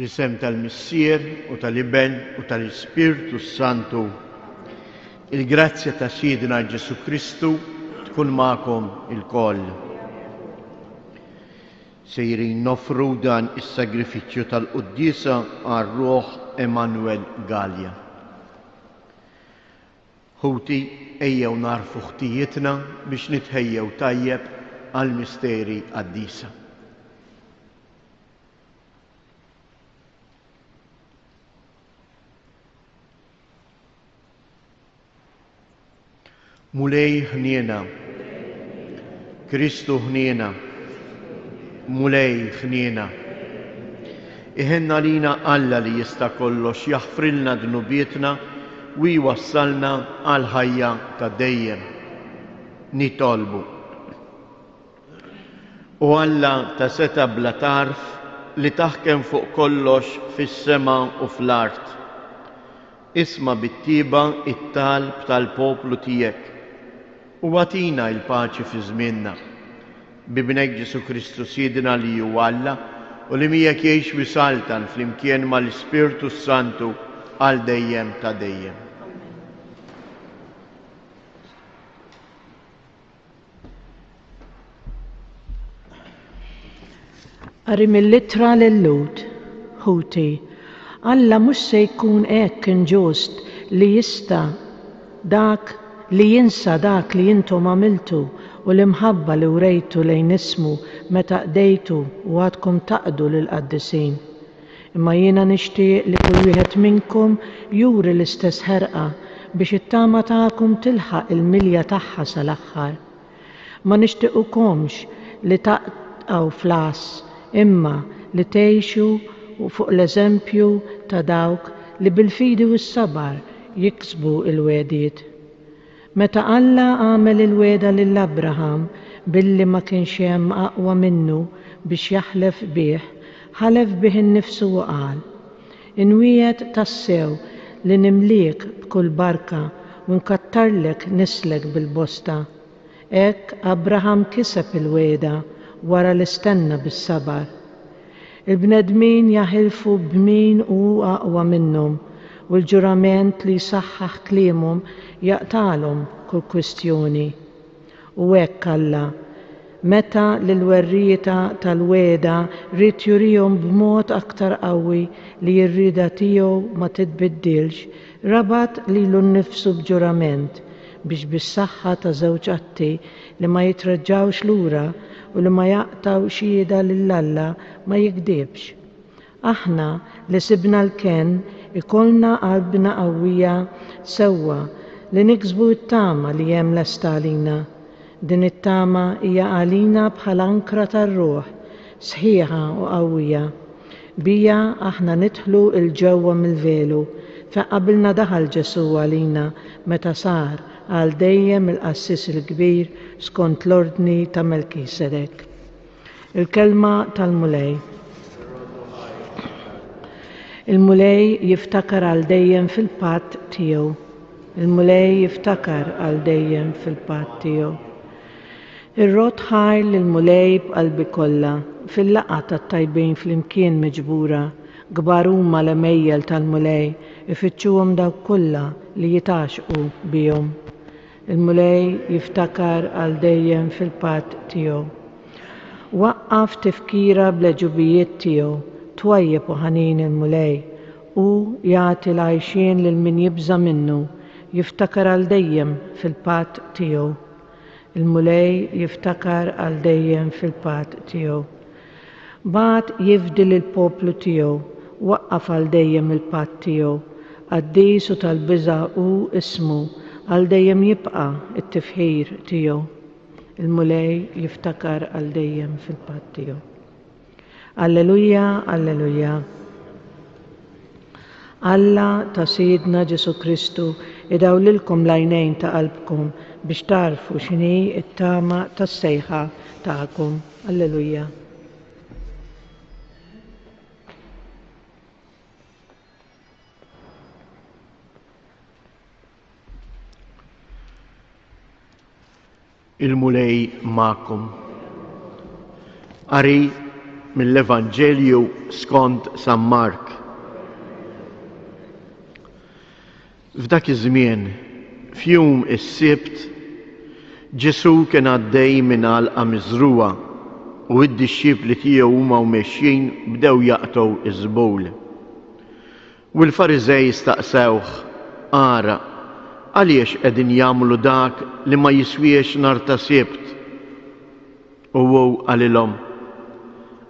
Fl-isem tal-Missier u tal-Iben u tal-Ispirtu Santu, il-grazzja ta' Sidna Ġesu Kristu tkun magħkom il-koll. Sejrin nofru dan is-sagrifiċċju tal-Qudiesa għar-Ruħ Emanuel Gallia. Ħuti ejjew narfu ħtijietna biex nitħejjew tajjeb għall-misteri qaddisa. Mulej ħniena, Kristu ħniena, mulej ħniena. Iħenna lina Alla li jista' kollox jaħfrilna dnubietna u jwassalna għal ħajja ta' dejjem. Nitolbu. U Alla ta' seta' bla tarf li taħkem fuq kollox fis-sema u fl-art. Isma' bit-tieba it-talb tal-poplu tiegħek. U għatina il-paċi fi żmienna. Bibnek Ġesu Kristu Sidna li hu Alla u li miegħek jgħix wisaltan flimkien mal-Ispirtu Santu għal dejjem ta' dejjem. Qari mill-ittra lil-Lut, ħuti, Alla mhux se jkun hekk inġust li jinsa dak li intom għamiltu u l-imħabba li wrejtu lejn ismu meta qdejtu u għadkom taqdu lil-qaddisin. Imma jiena nixtieq li kull wieħed minnkom juri l-istess ħerqa biex it-tama tagħkom tilħaq il-milja tagħha sal-aħħar. Ma nixtiequkomx li taqgħu flas, imma li tgħixu fuq l-eżempju ta' dawk li bil-fidi u s-sabar jiksbu il-wedijiet. Meta Alla għamel il-weda lill-Abraham billi ma kienx hemm aqwa minnu biex jaħlef bih, ħalef bih innifsu u qal: Inwiegħed tassew li nimlik b'kull barka u nkattarlek nislek bil-bosta. Hekk Abraham kiseb il-weda wara li stenna bis-sabar. Il-bnedmin jaħilfu b'min hu aqwa minnhom u l-ġurament li jsaħħaħ kliemhom jaqtalhom kull kwistjoni. U hekk Alla, meta l-werrieta tal-weda rid jurihom b'mod aktar qawwi li r-rieda tiegħu ma titbiddilx, rabat lilu nnifsu b'ġurament biex bis-saħħa ta' żewġ atti li ma jitraġġawx lura u li ma jaqtaw xhieda lill-Alla ma jikdibx. Aħna li sibna l-ken ikollna qalbna qawwija sewwa li niksbu t-tama li hemm lesta għalina. Din it-tama hija għalina bħala ankra tar-ruħ, sħiħa u qawwija. Bija aħna nidħlu il-ġewwa mill-velu fejn qabilna daħal Ġesu għalina meta sar għal dejjem il-qassis il-kbir skont l-ordni ta' Melkisedek. Il-kelma tal-mulej. Il-mulej jiftakar għal dejjem fil-patt tiegħu. Il-mulej jiftakar għal dejjem fil-patt tiegħu. Ir-rod ħar lill-mulej b'qalbi kollha fil-laqgħa tat-tajbin flimkien miġbura, kbar huma l-emejjel tal-mulej ifittxuhom dawk kollha li jitaxqu bihom. Il-mulej jiftakar għal dejjem fil-patt tiegħu. Waqqaf tifkira bl-eġubijiet tiegħu, twajjeb u ħanin il-mulej u jagħti l-għajxien lil min jibża minnu, jiftakar għal dejjem fil-patt tiegħu. Il-mulej jiftakar għal dejjem fil-patt tiegħu. Bad jifdil il-poplu tiegħu, waqqaf għal dejjem il-patt tiegħu, qaddis u tal-biża' u ismu għal dejjem jibqa' it-tifħir tiegħu. Il-mulej jiftakar għal dejjem fil-patt tiegħu. Alleluja, alleluja. Alla ta' Sidna Ġesu Kristu idawlilkom l-għajnejn ta' qalbkom biex tarfu x'inhi t-tama tas-sejħa tagħkom. Alleluja. Il-mulej magħkom. Qari mill-Evanġelju skont San Mark. F'dak iż-żmien, f'jum is-Sibt, Ġesu kien għaddej minn għalqa miżruwa u d-dixxiepli tiegħu huma mexjin bdew jaqtgħu iż-żbul. U l-Fariżej staqsewh: Ara, għaliex qegħdin jagħmlu dak li ma jiswiex nhar ta' Sibt? U hu għalilhom: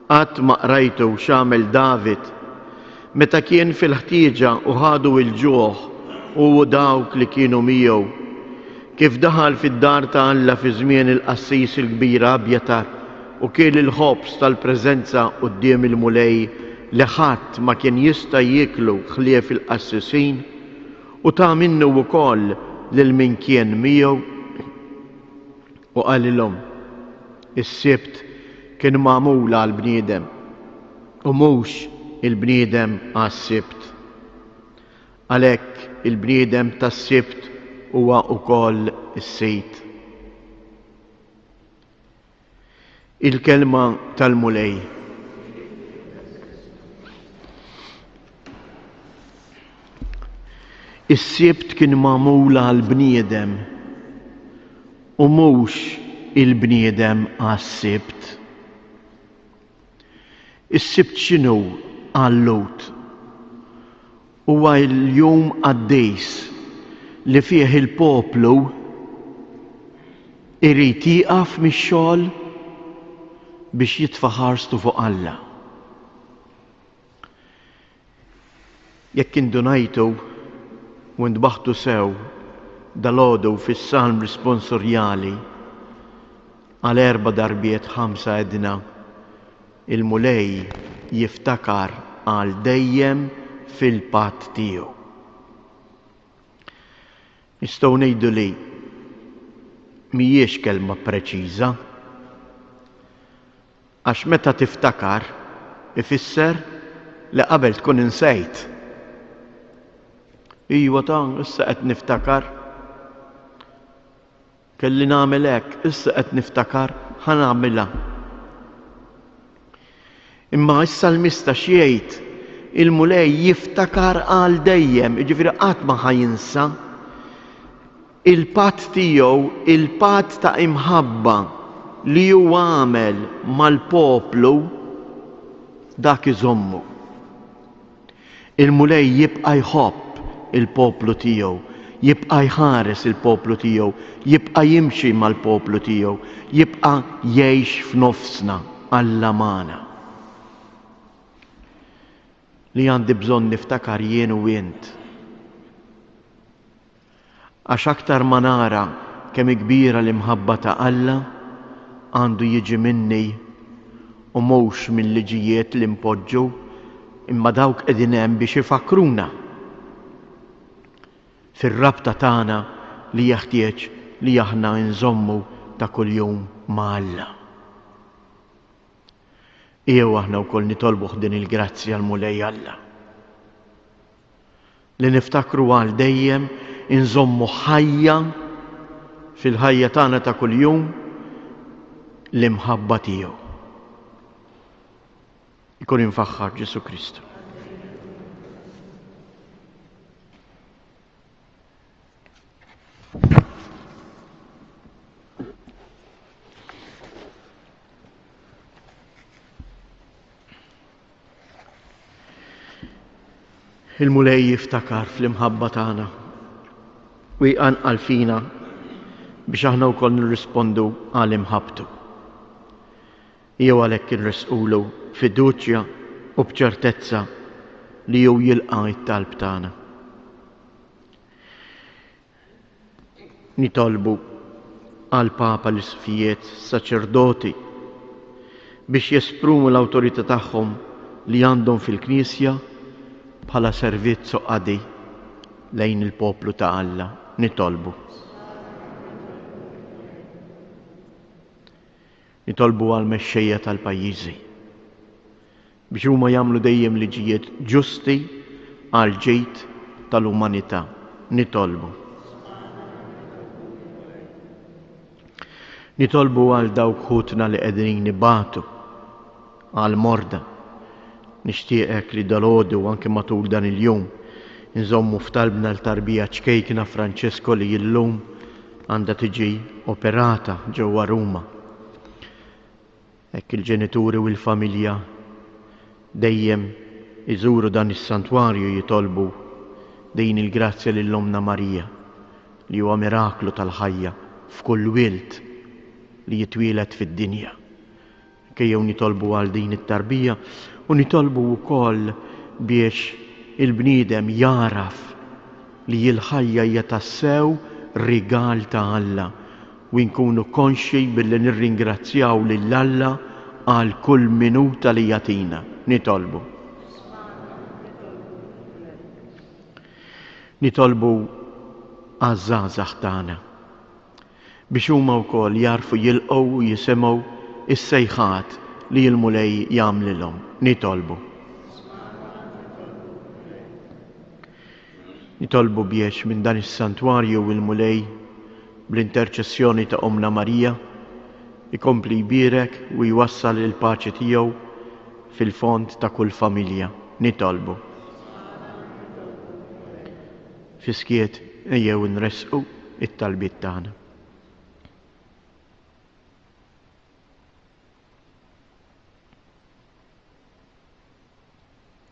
Qatt ma qrajtu x'għamel David meta kien fil-ħtieġa u ħadu l-ġuħ u dawk li kienu miegħu, kif daħal fid-dar ta' Alla fi żmien il-qassis il-kbir Abjatar u kien il-ħobs tal-preżenza quddiem il-mulej li ħadd ma kien jista' jieklu ħlief il-qassisin u ta' minnu wkoll lil min kien miegħu. U qalilhom: Is-Sibt kien magħmul għall-bniedem u mhux il-bniedem għas-Sibt. Għalhekk il-bniedem tas-Sibt huwa wkoll is-Sejt. Il-kelma tal-mulej. Is-Sibt kien magħmul għall-bniedem u mhux il-bniedem għas-Sibt. Is-Sibt x'inhu għall-Lut? Huwa l-jum għaddejs li fih il-poplu irid jieqaf mix-xogħol biex jitfa' ħarstu fuq Alla. Jekk indunajtu u ntbaħħtu sew dalgħodu fis-salm responsorjali għal 4 darbiet 5 għedna il-mulej jiftakar għal dejjem fil-patt tiegħu. Nistgħu ngħidu li mhijiex kelma preċiża għax meta tiftakar ifisser li qabel tkun insejt. Ijwa issa qed niftakar kelli nagħmel hekk, issa qed niftakar ħanagħmilha. Imma s-salmista x'jgħid? Il-mulej jiftakar għal dejjem, jiġifieri qatt ma ħajinsa il-patt tiegħu, il-patt ta' imħabba li hu għamel mal-poplu dak iżommu. Il-mulej jibqa' jħobb il-poplu tiegħu, jibqa' jħares il-poplu tiegħu, jibqa' jimxi mal-poplu tiegħu, jibqa' jgħix f'nofsna Alla magħna. Li għandi bżonn niftakar jien u int. Għax aktar ma nara kemm kbira l-imħabba ta' Alla għandu jiġi minni u mhux mill-liġijiet li mpoġġu imma dawk qegħdin hemm biex ifakruna fir-rabta tagħna li jeħtieġ li aħna nżommu ta' kuljum ma' Alla. Jew aħna wkoll nitolbuh din il-grazzja l-mulej Alla. Li niftakru għal dejjem inżommu ħajja fil-ħajja tagħna ta' kuljum l-imħabba tiegħu. Ikun infaħħar Ġesu Kristu. Il-mulej jiftakar fl-imħabba tagħna u jqanqal fina biex aħna wkoll nirrispondu għal imħabbtu. Jew għalhekk irresqulu fiduċja u b'ċertezza li jew jilqa' it-talb tagħna. Nitolbu għal Papa l-Isfijiet saċerdoti biex jesprimu l-awtorità tagħhom li għandhom fil-Knisja bħala servizz qadi lejn il-poplu ta' Alla. Nitolbu għal mexxejja tal-pajjiżi biex huma jagħmlu dejjem liġijiet ġusti għal ġejt tal-umanità. Nitolbu għal dawk ħutna li qegħdin ibatu għal morda. Nixtieqek li dal-għodu anke matul dan il-jum nżommu f'talbna l-tarbija ċkejkna Franċesko li jillum għandha tiġi operata ġewwa Ruma. Hekk il-ġenituri u l-familja dejjem iżuru dan is-santwarju jitolbu din il-grazzja lill-Omna Marija li huwa miraklu tal-ħajja f'kull wild li jitwielet fid-dinja. Kejjew nitolbu għal din it-tarbija u nitolbu wkoll biex il-bniedem jaraf li l-ħajja hija tassew rigal ta' Alla u nkunu konxi billi nirringrazzjaw lil Alla għal kull minuta li jagħtina. Nitolbu għaż-żgħażagħ tagħna biex huma wkoll jarfu jilqgħu u jisimgħu is-sejħat li l-mulej jagħmlilhom. Nitolbu biex minn dan is-santwarju u l-mulej bl-interċessjoni ta' Omna Marija ikompli jbierek u jwassal il-paċi tiegħu fil-fond ta' kull familja. Nitolbu. Fiskiet ejjew nresqu it-talbiet tagħna.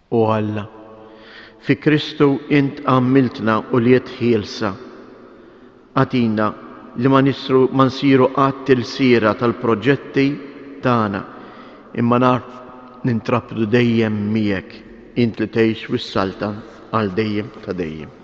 O Alla, fi Kristu int għammiltna u li ħielsa. Għatina li ma nsiru qatt il-sira tal-proġetti tagħna, imma narf nintrabdu dejjem miegħek, int li tgħix wis-salta għal dejjem ta' dejjem.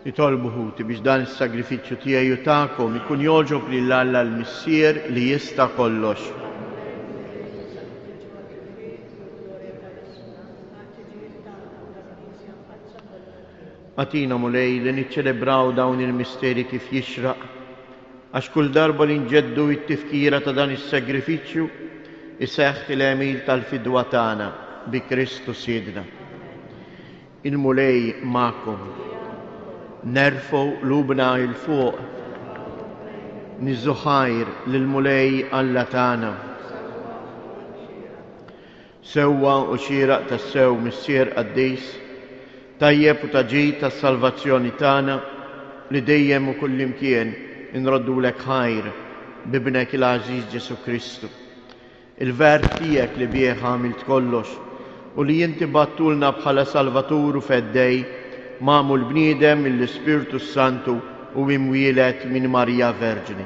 Nitolbu ħuti biex dan is-sagrifiċċju tiegħi tagħkom ikun jogħġob lil Alla l-Missier li jista' kollox. Għatina mulej li niċċelebraw dawn il-misteri kif jixraq, għax kull darba li nġeddu t-tifkira ta' dan is-sagrifiċċju iseħħ il-għemil tal-fidwa tagħna bi Kristu Siedna. Il-mulej magħkom. Nerfgħu qlubna il fuq, niżżu ħajr lill-mulej Alla tagħna. Sewwa u xieraq tas-sew Missier Qaddis, tajjeb u taġid tas-salvazzjoni tagħna li dejjem u kullimkien inroddulek ħajr bibnek il-Għażiż Ġesu Kristu. Il-Vert tiegħek li bih għamilt kollox u li inti battulna bħala Salvatur u feddej magħmul bniedem mill-Ispirtu Santu u imwielet minn Marija Verġini.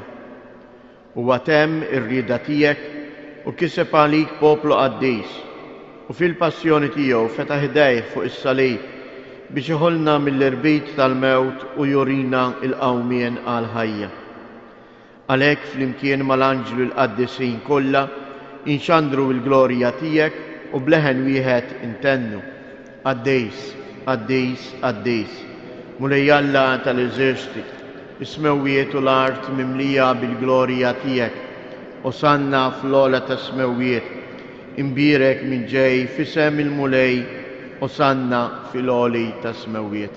U għatem ir-rieda tiegħek u kiseb għalik poplu Qaddis u fil-passjoni tiegħu fetaħ idejh fuq is-salib biex iħollna mill-irbit tal-mewt u jurina il-qawmien għal ħajja. Għalhekk flimkien mal-anġlu l-qaddisin kollha inxandru l-glorja tiegħek u bleħen wieħed intennu. Qaddis, Qaddis, Qaddis, mulej Alla tal-eżerċiti, is-smewwiet u l-art mimlija bil-glorja tiegħek, osanna fl-ola ta' smewwiet, imbirek minn ġej fisem il-mulej, osanna fil-oli ta' smewwiet.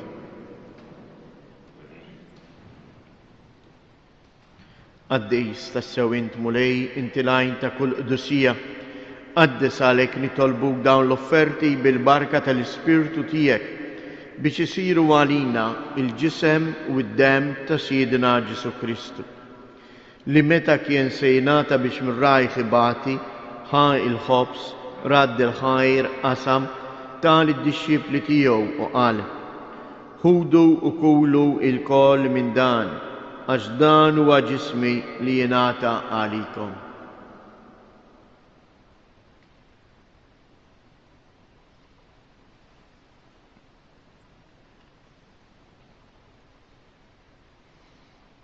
Qaddis tassew int mulej inti lajn ta' kull qdusija. Qaddis għalhekk nitolbuk dawn l-offerti bil-barka tal-Ispirtu tiegħek biex isiru għalina il-ġisem u d-dem ta' Siedina Ġesu Kristu. Li meta kien se jingħata biex mir-rajħ ibati, ħa il-ħobs, radd il-ħajr qasam tal id-dixxipli tiegħu u qal: ħudu u kulu il-kol minn dan, għax dan huwa ġismi li jingħata għalikom.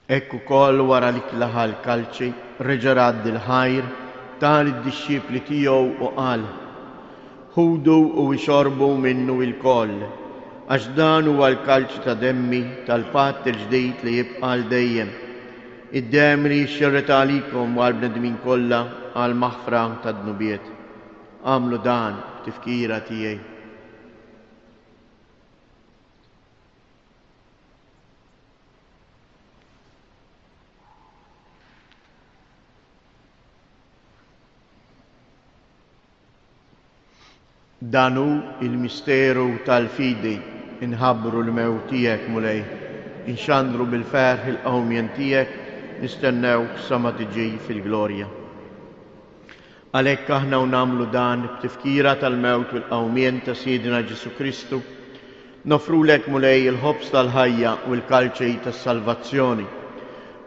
Ekku kol wara li klaħa l-kalċi, reġa' radd il-ħajr tal id-dixxipli tiegħu u qal: ħudu u ixorbu minnu il-koll, għax dan huwa l-kalċi ta' demmi tal-patt il-ġdid li jibqa' l dejjem. Id-dem li jxerret għalikom u għall-bnedmin kollha għal maħfra tad-dnubiet. Għamlu dan tifkira tiegħi. Danu il-misteru tal-fidi inħabbru l-mewt tiegħek mulej, inxandru bil-ferħ il-qawmien tiegħek, nistennewk sa ma tiġi fil-glorja. Għalhekk aħna nagħmlu dan b'tifkira tal-mewt u l-qawmien ta' Siedina Ġesu Kristu, nofrulek mulej il-ħobs tal-ħajja u l-kalċej tas-salvazzjoni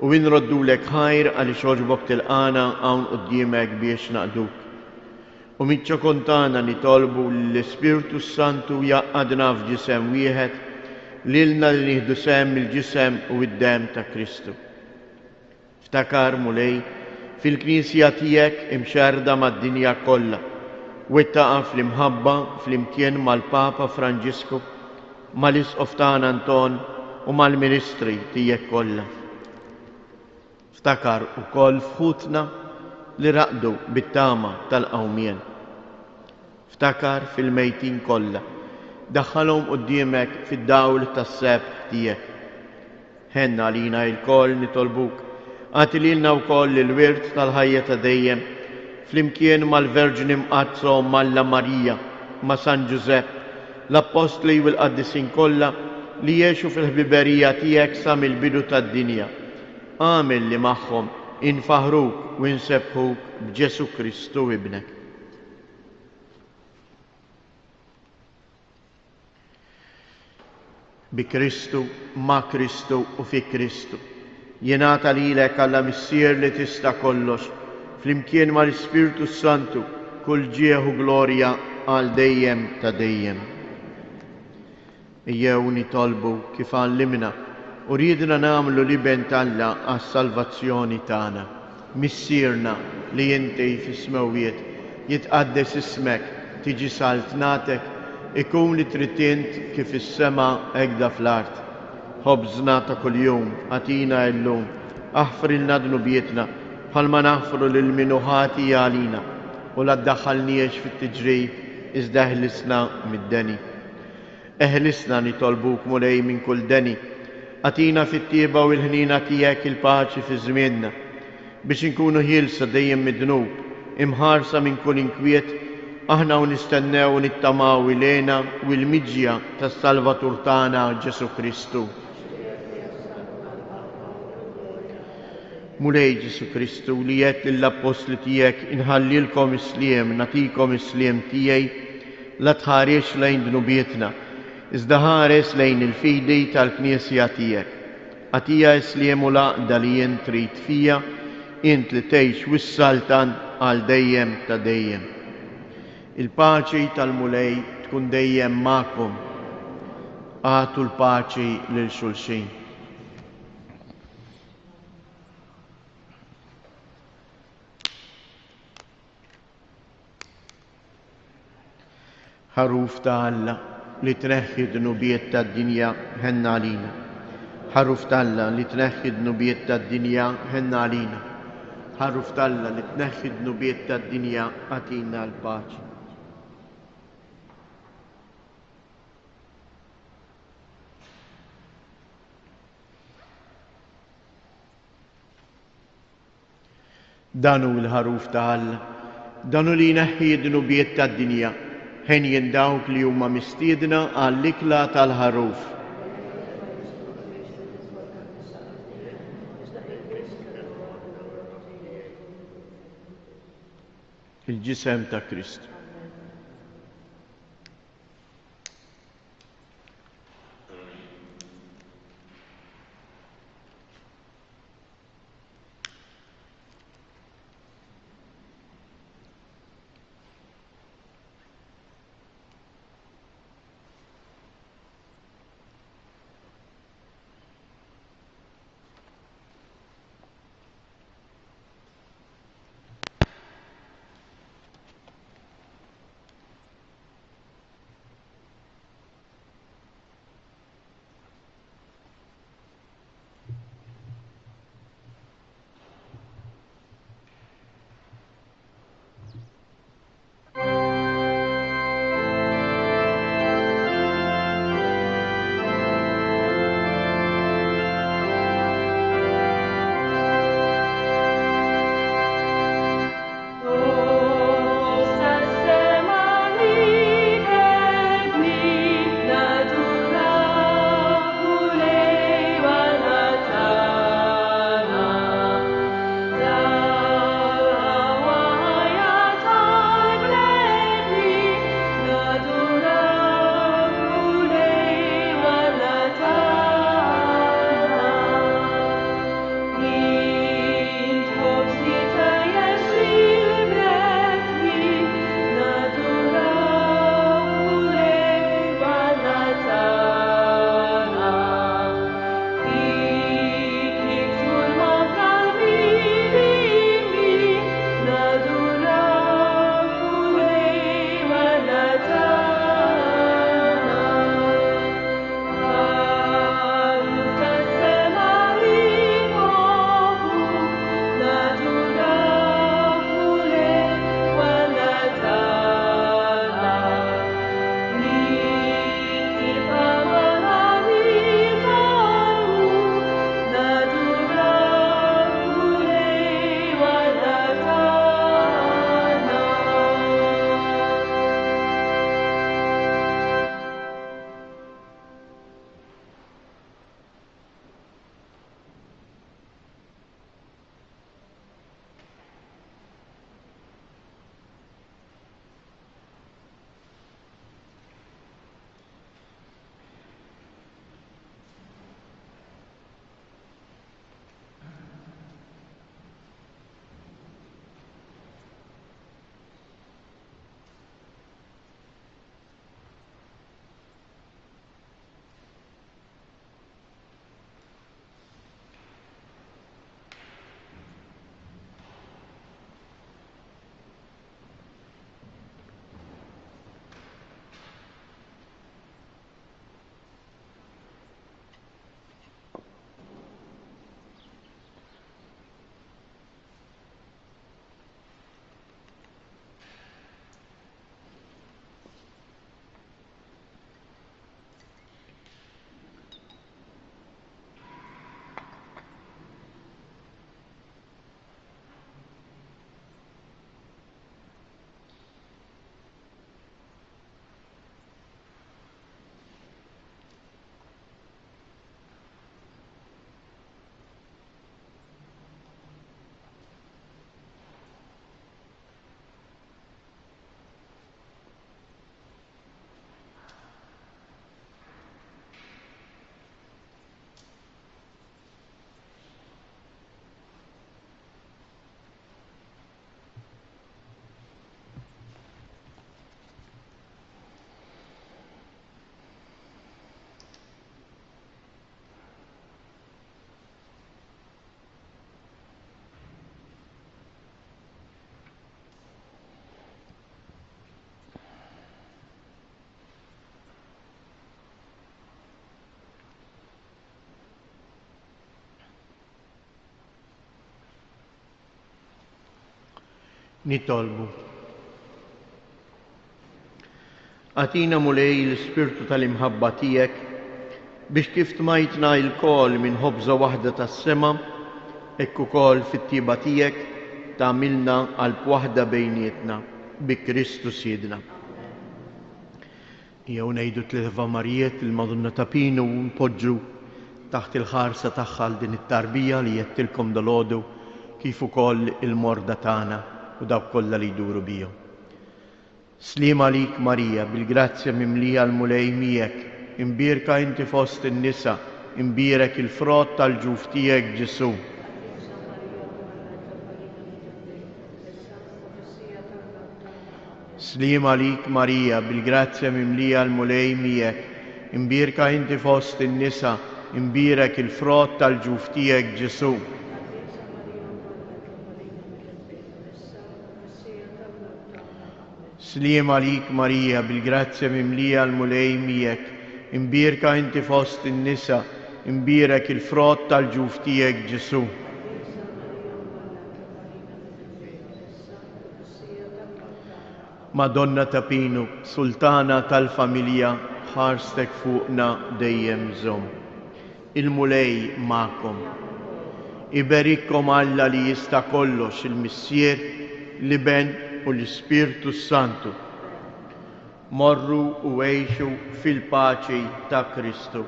u nroddulek ħajr għaliex għoġbok tilqana hawn quddiemek biex naqduk. U mitċa kontana nitolbu l-Ispirtu Santu jaqqadna f'ġisem wieħed lilna li nieħdu sem il-ġisem u id-dem ta' Kristu. Ftakar mulej fil-Knisja tiegħek imxerda mad-dinja kollha u ittaqa' fl-imħabba flimkien mal-Papa Franġisku, mal-Isqof tagħna Anton u mal-Ministri tiegħek kollha. Ftakar ukoll fħutna li raqdu bit-tama tal-qawmien. Ftakar fil-mejtin kollha, daħħalhom quddiemek fid-dawl tas-sebt tiegħek. Ħenna għalina l-koll nitolbuk, għati lilna wkoll il-wirt tal-ħajja ta' dejjem, flimkien mal-Verġni Mqazzo Malla Marija, ma' San Ġusepp, l-Apostli u l-Qaddisin kollha li jgħixu fil-ħbiberija tiegħek sa mill-bidu tad-dinja. Għamel li magħhom infaħruk u nsebħuk b'Ġesu Kristu ibnek. Bi Kristu, ma' Kristu u fi Kristu. Jingħata lilek Alla Missier li tista' kollox, flimkien mal-Ispirtu Santu, kull ġieħ u glorja għal dejjem ta' dejjem. Ejjew nitolbu kif għallimna u ridna nagħmlu liben Alla għas-salvazzjoni tagħna. Missierna li inti fis-smewwiet jitqaddes ismek, tiġi saltnatek, ikun li trittint kif is-sema hekk fl-art. Ħobżna ta' kuljum għatina llum, aħfrilna dnubietna bħalma naħfru lil min ħati għalina u la ddaħħalniex fit-tiġrib iżda eħlisna mid-deni. Eħlisna nitolbuk mulej minn kull deni, għatina fit-tieba u l-ħnina tiegħek il-paċi fi żmienna biex inkunu ħielsa dejjem mid-dnub, imħarsa minn kull inkwiet. Aħna u nistennew nittamaw ilena u l-miġja tas-Salvatur tagħna Ġesu Kristu. Mulej Ġesu Kristu li jgħid lill-Apostli tiegħek inħallilkom isliem, natikom isliem tiegħi, la tħares lejn dnubietna, iżda ħares lejn il-fidi tal-Knisja tiegħek. Għatija isliem u laqda li jien trid fija, int li tgħix wis-saltan għal dejjem ta' dejjem. Il-paċi tal-mulej tkun dejjem magħkom. Għatu l-paċi lil xulxin. Ħaruf ta' Alla li tneħħi d-nubiet tad-dinja ħenna għalina. Ħaruf ta' Alla li tneħħi d-nubiet tad-dinja ħenna għalina. Ħaruf ta' Alla li tneħħi d-nubiet tad-dinja għatina l-paċi. danu l-ħaruf ta' Alla, danu li jneħħi d-dnubiet tad-dinja, ħenjen dawk li huma mistiedna għall-ikla tal-ħaruf. Il-ġisem ta' Kristu. Nitolbu. Atina mulej l-Spirtu tal-imħabba tiegħek biex kif tmajtna l-kol minn ħobża waħda tas-sema, hekk ukoll fit-tiba tiegħek tamilna għal b'waħda bejnietna bi Kristu Siedna. Jew ngħidu tliet Marijiet il-Madonna ta' Pinu npoġġu taħt il-ħarsa tagħha għal din it-tarbija li jettilkom dalodu kif ukoll il-morda tagħna u dawk kollha li jduru bihom. Slima lik Marija, bil-grazzja mimlija l-mulej miegħek, imbierka inti fost in-nisa, imbierek il-frott tal-ġuf tiegħek Ġesu. Slima lik Marija, bil-grazzja mimlija l-mulej miegħek, imbierka inti fost in-nisa, imbierek il-frott tal-ġuf tiegħek Ġesu. Slima lik Marija, bil-grazzja mimlija l-mulej miegħek, imbierka inti fost in-nisa, imbierek il-frott tal-ġuf tiegħek Ġesu. Madonna ta' Pinu, Sultana tal-familja, ħarstek fuqna dejjem żomm. Il-mulej ma'kom. Iberikkom Alla li jista' kollox il-Missier, l-Iben u l-Ispirtu Santu. Morru u għejxu fil-paċi ta' Kristu.